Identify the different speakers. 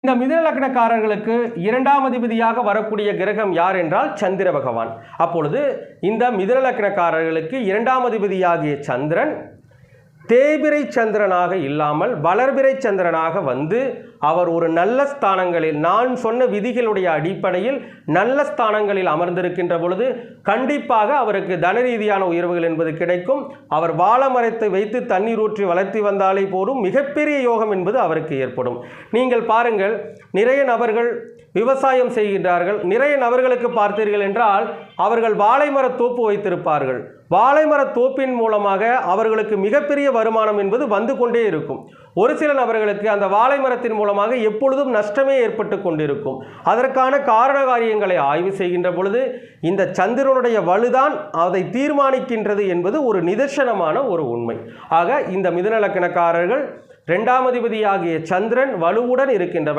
Speaker 1: இந்த மிதுன லக்னக்காரர்களுக்கு இரண்டாம் அதிபதியாக வரக்கூடிய கிரகம் யார் என்றால் சந்திர பகவான். அப்பொழுது இந்த மிதுன லக்னக்காரர்களுக்கு இரண்டாம் அதிபதியாகிய சந்திரன் தேய்பிரை சந்திரனாக இல்லாமல் வளர்பிறை சந்திரனாக வந்து அவர் ஒரு நல்ல ஸ்தானங்களில், நான் சொன்ன விதிகளுடைய அடிப்படையில் நல்ல ஸ்தானங்களில் அமர்ந்திருக்கின்ற பொழுது கண்டிப்பாக அவருக்கு தன ரீதியான உயர்வுகள் என்பது கிடைக்கும். அவர் வாழமரத்தை வைத்து தண்ணீர் ஊற்றி வளர்த்தி வந்தாலே போதும் மிகப்பெரிய யோகம் என்பது அவருக்கு ஏற்படும். நீங்கள் பாருங்கள், நிறைய நபர்கள் விவசாயம் செய்கின்றார்கள். நிறைய நபர்களுக்கு பார்த்தீர்கள் என்றால் அவர்கள் வாழை மர தோப்பு வைத்திருப்பார்கள். வாழை மர தோப்பின் மூலமாக அவர்களுக்கு மிகப்பெரிய வருமானம் என்பது வந்து கொண்டே இருக்கும். ஒரு சில நபர்களுக்கு அந்த வாழை மரத்தின் மூலமாக எப்பொழுதும் நஷ்டமே ஏற்பட்டு கொண்டிருக்கும். அதற்கான காரண காரியங்களை ஆய்வு செய்கின்ற பொழுது இந்த சந்திரனுடைய வலுதான் அதை தீர்மானிக்கின்றது என்பது ஒரு நிதர்சனமான ஒரு உண்மை. ஆக இந்த மிதுன லக்னக்காரர்கள் இரண்டாம் அதிபதியாகிய சந்திரன் வலுவுடன் இருக்கின்ற